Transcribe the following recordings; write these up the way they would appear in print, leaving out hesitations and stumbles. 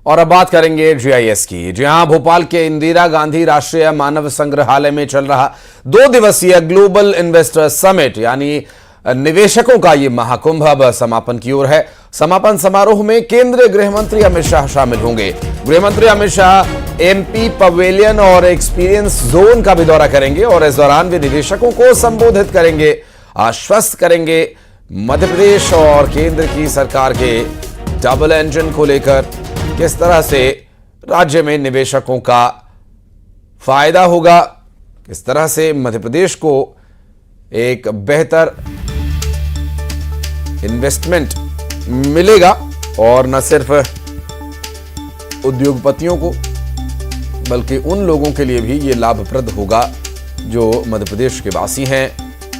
और अब बात करेंगे जीआईएस की। जी हां, भोपाल के इंदिरा गांधी राष्ट्रीय मानव संग्रहालय में चल रहा 2 दिवसीय ग्लोबल इन्वेस्टर समिट यानी निवेशकों का ये महाकुंभ अब समापन की ओर है। समापन समारोह में केंद्रीय गृह मंत्री अमित शाह शामिल होंगे। गृह मंत्री अमित शाह एमपी पवेलियन और एक्सपीरियंस जोन का भी दौरा करेंगे और इस दौरान वे निवेशकों को संबोधित करेंगे, आश्वस्त करेंगे मध्य प्रदेश और केंद्र की सरकार के डबल इंजन को लेकर किस तरह से राज्य में निवेशकों का फायदा होगा, किस तरह से मध्य प्रदेश को एक बेहतर इन्वेस्टमेंट मिलेगा और न सिर्फ उद्योगपतियों को बल्कि उन लोगों के लिए भी ये लाभप्रद होगा जो मध्य प्रदेश के वासी हैं,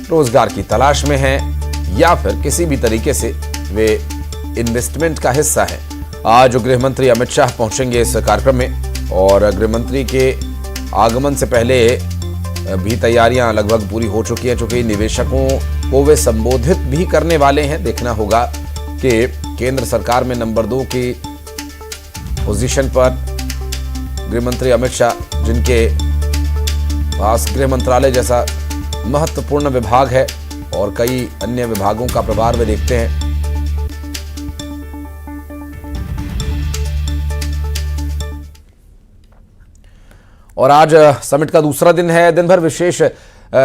रोजगार की तलाश में हैं या फिर किसी भी तरीके से वे इन्वेस्टमेंट का हिस्सा है। आज गृह मंत्री अमित शाह पहुंचेंगे इस कार्यक्रम में और गृह मंत्री के आगमन से पहले भी तैयारियां लगभग पूरी हो चुकी हैं। चूंकि निवेशकों को वे संबोधित भी करने वाले हैं। देखना होगा कि केंद्र सरकार में नंबर 2 की पोजीशन पर गृह मंत्री अमित शाह, जिनके पास गृह मंत्रालय जैसा महत्वपूर्ण विभाग है और कई अन्य विभागों का प्रभार वे देखते हैं। और आज समिट का दूसरा दिन है। दिन भर विशेष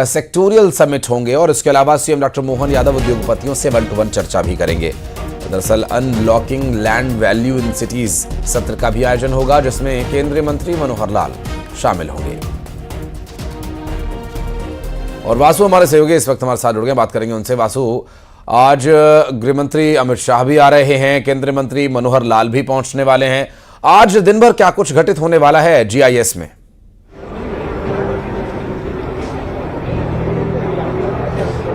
सेक्टोरियल समिट होंगे और इसके अलावा सीएम डॉक्टर मोहन यादव उद्योगपतियों से 1-to-1 चर्चा भी करेंगे। दरअसल unlocking land value in cities सत्र का भी आयोजन होगा, जिसमें केंद्रीय मंत्री मनोहर लाल शामिल होंगे। और वासु हमारे सहयोगी इस वक्त हमारे साथ जुड़ गए, बात करेंगे उनसे। वासु, आज गृह मंत्री अमित शाह भी आ रहे हैं, केंद्रीय मंत्री मनोहर लाल भी पहुंचने वाले हैं। आज दिन भर क्या कुछ घटित होने वाला है जीआईएस में?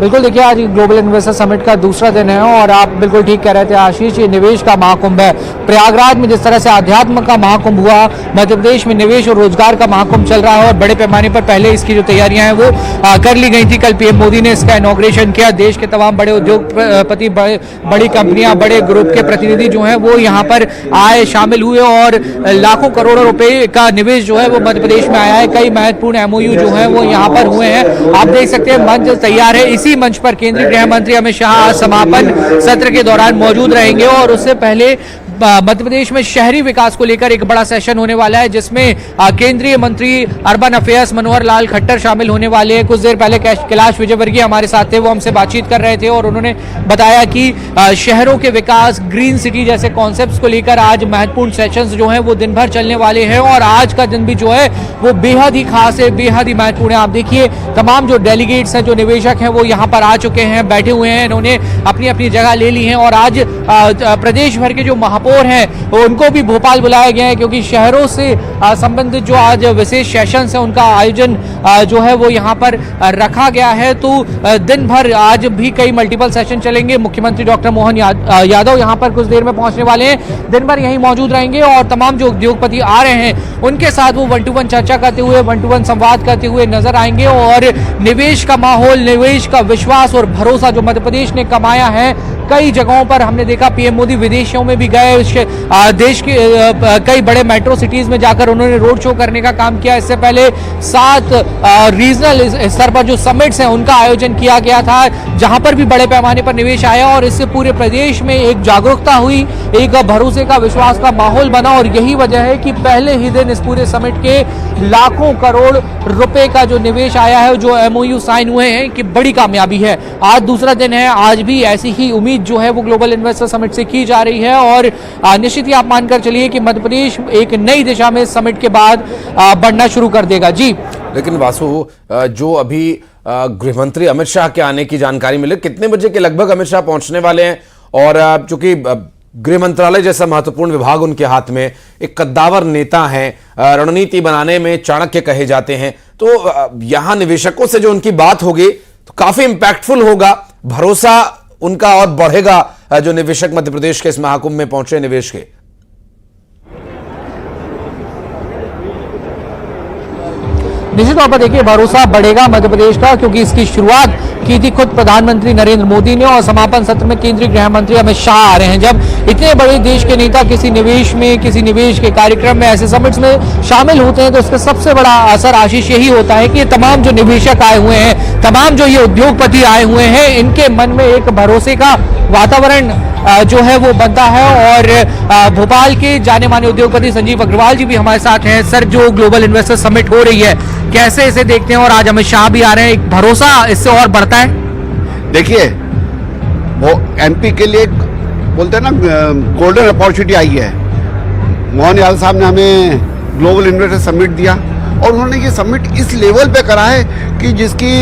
बिल्कुल, देखिए आज ग्लोबल इन्वेस्टर समिट का दूसरा दिन है और आप बिल्कुल ठीक कह रहे थे आशीष, ये निवेश का महाकुंभ है। प्रयागराज में जिस तरह से आध्यात्म का महाकुंभ हुआ, मध्य प्रदेश में निवेश और रोजगार का महाकुंभ चल रहा है और बड़े पैमाने पर पहले इसकी जो तैयारियां हैं वो कर ली गई थी। कल पीएम मोदी ने इसका इनॉग्रेशन किया। देश के तमाम बड़े उद्योगपति, बड़ी कंपनियां, बड़े ग्रुप के प्रतिनिधि जो है वो यहाँ पर आए, शामिल हुए और लाखों करोड़ों रुपए का निवेश जो है वो मध्य प्रदेश में आया है। कई महत्वपूर्ण MOU जो है वो यहाँ पर हुए हैं। आप देख सकते हैं मंच तैयार है। इसी मंच पर केंद्रीय गृह मंत्री अमित शाह समापन सत्र के दौरान मौजूद रहेंगे और उससे पहले मध्य प्रदेश में शहरी विकास को लेकर एक बड़ा सेशन होने वाला है, जिसमें केंद्रीय मंत्री अर्बन अफेयर्स मनोहर लाल खट्टर शामिल होने वाले हैं। कुछ देर पहले कैलाश विजयवर्गीय हमारे साथ थे, वो हमसे बातचीत कर रहे थे और उन्होंने बताया कि शहरों के विकास, ग्रीन सिटी जैसे कॉन्सेप्ट्स को लेकर आज महत्वपूर्ण सेशंस जो हैं वो दिन भर चलने वाले हैं और आज का दिन भी जो है वो बेहद ही खास है, बेहद ही महत्वपूर्ण है। आप देखिए तमाम जो डेलीगेट्स हैं, जो निवेशक हैं, वो यहाँ पर आ चुके हैं, बैठे हुए हैं, इन्होंने अपनी अपनी जगह ले ली है और आज प्रदेश भर के जो महापौर हैं उनको भी भोपाल बुलाया गया है, क्योंकि शहरों से संबंधित जो आज विशेष सेशंस है उनका आयोजन जो है वो यहाँ पर रखा गया है। तो दिन भर आज भी कई मल्टीपल सेशन चलेंगे। मुख्यमंत्री डॉक्टर मोहन यादव यहाँ पर कुछ देर में पहुंचने वाले हैं, दिन भर यहीं मौजूद रहेंगे और तमाम जो उद्योगपति आ रहे हैं उनके साथ वो 1-to-1 चर्चा करते हुए, 1-to-1 संवाद करते हुए नजर आएंगे और निवेश का माहौल, निवेश का विश्वास और भरोसा जो मध्य प्रदेश ने कमाया है, कई जगहों पर हमने देखा पीएम मोदी विदेशों में भी गए, देश के कई बड़े मेट्रो सिटीज में जाकर उन्होंने रोड शो करने का काम किया। इससे पहले 7 रीजनल स्तर पर जो समिट्स हैं उनका आयोजन किया गया था, जहां पर भी बड़े पैमाने पर निवेश आया और इससे पूरे प्रदेश में एक जागरूकता हुई, एक भरोसे का, विश्वास का माहौल बना और यही वजह है कि पहले ही दिन इस पूरे समिट के लाखों करोड़ रुपए का जो निवेश आया है, जो MOU साइन हुए हैं, कि बड़ी कामयाबी है। आज दूसरा दिन है, आज भी ऐसी ही उम्मीद जो है वो ग्लोबल इन्वेस्टर समिट से की जा रही है और निश्चित ही आप मानकर चलिए कि मध्य प्रदेश एक नई दिशा में समिट के बाद बढ़ना शुरू कर देगा। जी, लेकिन वासु, जो अभी गृह मंत्री अमित शाह के आने की जानकारी मिले, कितने बजे के लगभग अमित शाह पहुंचने वाले हैं? और चूंकि गृह मंत्रालय जैसा महत्वपूर्ण विभाग उनके हाथ में, एक कद्दावर नेता हैं, रणनीति बनाने में चाणक्य कहे जाते हैं, तो यहां निवेशकों से जो उनकी बात होगी तो काफी इंपैक्टफुल होगा, भरोसा उनका और बढ़ेगा जो निवेशक मध्य प्रदेश के इस महाकुंभ में पहुंचे निवेश के। निश्चित तौर पर देखिए भरोसा बढ़ेगा मध्य प्रदेश का, क्योंकि इसकी शुरुआत की थी खुद प्रधानमंत्री नरेंद्र मोदी ने, और समापन सत्र में केंद्रीय गृह मंत्री अमित शाह आ रहे हैं। जब इतने बड़े देश के नेता किसी निवेश के कार्यक्रम में, ऐसे समिट्स में शामिल होते हैं तो इसका सबसे बड़ा असर आशीष यही होता है कि ये तमाम जो निवेशक आए हुए हैं, तमाम जो ये उद्योगपति आए हुए हैं, इनके मन में एक भरोसे का वातावरण जो है वो बनता है। और भोपाल के जाने माने उद्योगपति संजीव अग्रवाल जी भी हमारे साथ हैं। सर, जो ग्लोबल इन्वेस्टर समिट हो रही है, कैसे इसे देखते हैं, और आज अमित शाह भी आ रहे हैं, एक भरोसा इससे और बढ़ता है? देखिए, वो एमपी के लिए बोलते हैं ना गोल्डन अपॉर्चुनिटी आई है। मोहन यादव साहब ने हमें ग्लोबल इन्वेस्टर समिट दिया, और उन्होंने ये समिट इस लेवल पे करा है कि जिसकी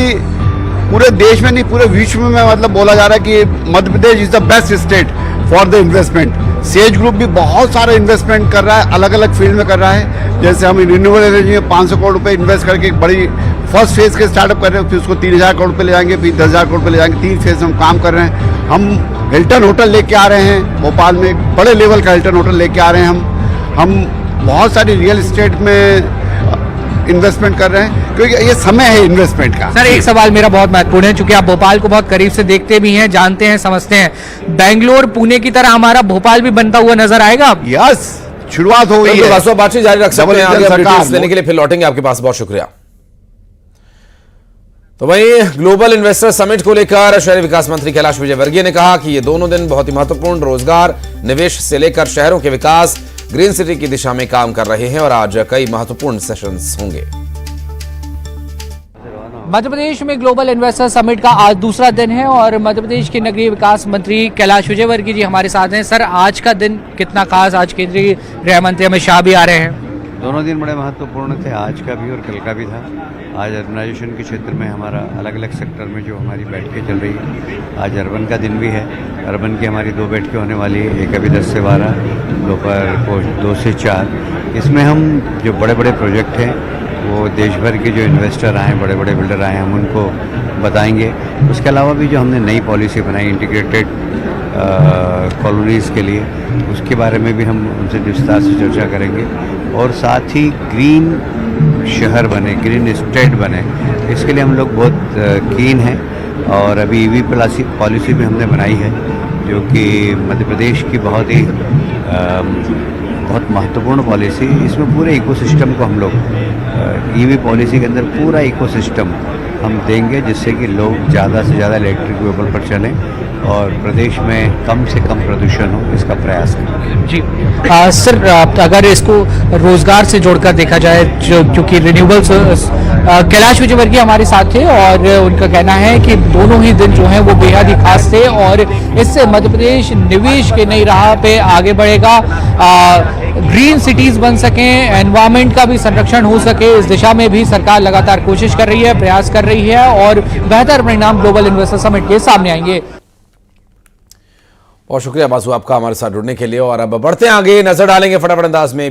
पूरे देश में नहीं पूरे विश्व में मतलब बोला जा रहा है कि Madhya Pradesh is the best state for the investment. Sage group भी बहुत सारा इन्वेस्टमेंट कर रहा है, अलग अलग फील्ड में कर रहा है। जैसे हम रिन्यूएबल एनर्जी में 500 करोड़ रुपए इन्वेस्ट करके एक बड़ी फर्स्ट फेज के स्टार्टअप कर रहे हैं, फिर उसको 3000 करोड़ रुपए ले जाएंगे, फिर 10,000 करोड़ रुपए ले जाएंगे। 3 फेज में हम काम कर रहे हैं। हम हिल्टन होटल लेके आ रहे हैं भोपाल में, एक बड़े लेवल का हिल्टन होटल लेके आ रहे हैं। हम बहुत सारी रियल एस्टेट में इन्वेस्टमेंट कर रहे हैं, क्योंकि ये समय है इन्वेस्टमेंट का। सर, एक सवाल मेरा बहुत महत्वपूर्ण है, क्योंकि आप भोपाल को बहुत करीब से देखते भी हैं, जानते हैं, समझते हैं। बेंगलोर, पुणे की तरह हमारा भोपाल भी बनता हुआ नजर आएगा? यस, शुरुआत हो गई है। बातचीत जारी रख सकते हैं, आगे आप सरकार डिटेल्स लेने के लिए फिर लौटेंगे आपके पास। बहुत शुक्रिया। तो वहीं ग्लोबल इन्वेस्टर समिट को लेकर शहरी विकास मंत्री कैलाश विजयवर्गीय ने कहा कि ये दोनों दिन बहुत ही महत्वपूर्ण रोजगार, निवेश से लेकर शहरों के विकास, ग्रीन सिटी की दिशा में काम कर रहे हैं, और आज कई महत्वपूर्ण सेशंस होंगे। मध्य प्रदेश में ग्लोबल इन्वेस्टर समिट का आज दूसरा दिन है, और मध्य प्रदेश के नगरीय विकास मंत्री कैलाश विजयवर्गीय जी हमारे साथ हैं। सर, आज का दिन कितना खास? आज केंद्रीय गृह मंत्री अमित शाह भी आ रहे हैं। दोनों दिन बड़े महत्वपूर्ण थे, आज का भी और कल का भी था। आज अर्बनाइजेशन के क्षेत्र में हमारा अलग अलग सेक्टर में जो हमारी बैठकें चल रही है, आज अर्बन का दिन भी है। अर्बन की हमारी 2 बैठकें होने वाली है, एक अभी 10 से 12, दोपहर को 2 से 4। इसमें हम जो बड़े बड़े प्रोजेक्ट हैं वो देश भर के जो इन्वेस्टर आए, बड़े बड़े बिल्डर आए, हम उनको बताएंगे। उसके अलावा भी जो हमने नई पॉलिसी बनाई इंटीग्रेटेड कॉलोनीज़ के लिए, उसके बारे में भी हम उनसे विस्तार से चर्चा करेंगे। और साथ ही ग्रीन शहर बने, ग्रीन स्टेट बने, इसके लिए हम लोग बहुत कीन हैं। और अभी ईवी पॉलिसी भी हमने बनाई है, जो कि मध्य प्रदेश की बहुत ही बहुत महत्वपूर्ण पॉलिसी। इसमें पूरे इकोसिस्टम को हम लोग ईवी पॉलिसी के अंदर पूरा इकोसिस्टम हम देंगे, जिससे कि लोग ज़्यादा से ज़्यादा इलेक्ट्रिक व्हीकल पर चलें और प्रदेश में कम से कम प्रदूषण हो, इसका प्रयास करें। जी सर, अगर इसको रोजगार से जोड़कर देखा जाए, क्योंकि रिन्यूएबल्स, कैलाश विजयवर्गीय हमारे साथ थे, और उनका कहना है कि दोनों ही दिन जो हैं वो बेहद ही खास थे, और इससे मध्य प्रदेश निवेश के नई राह पे आगे बढ़ेगा, ग्रीन सिटीज बन सकें, एनवायरमेंट का भी संरक्षण हो सके, इस दिशा में भी सरकार लगातार कोशिश कर रही है, प्रयास कर रही है, और बेहतर परिणाम ग्लोबल इन्वेस्टर समिट के सामने आएंगे। बहुत शुक्रिया बासु आपका हमारे साथ जुड़ने के लिए। और अब बढ़ते हैं आगे, नजर डालेंगे फटाफट अंदाज में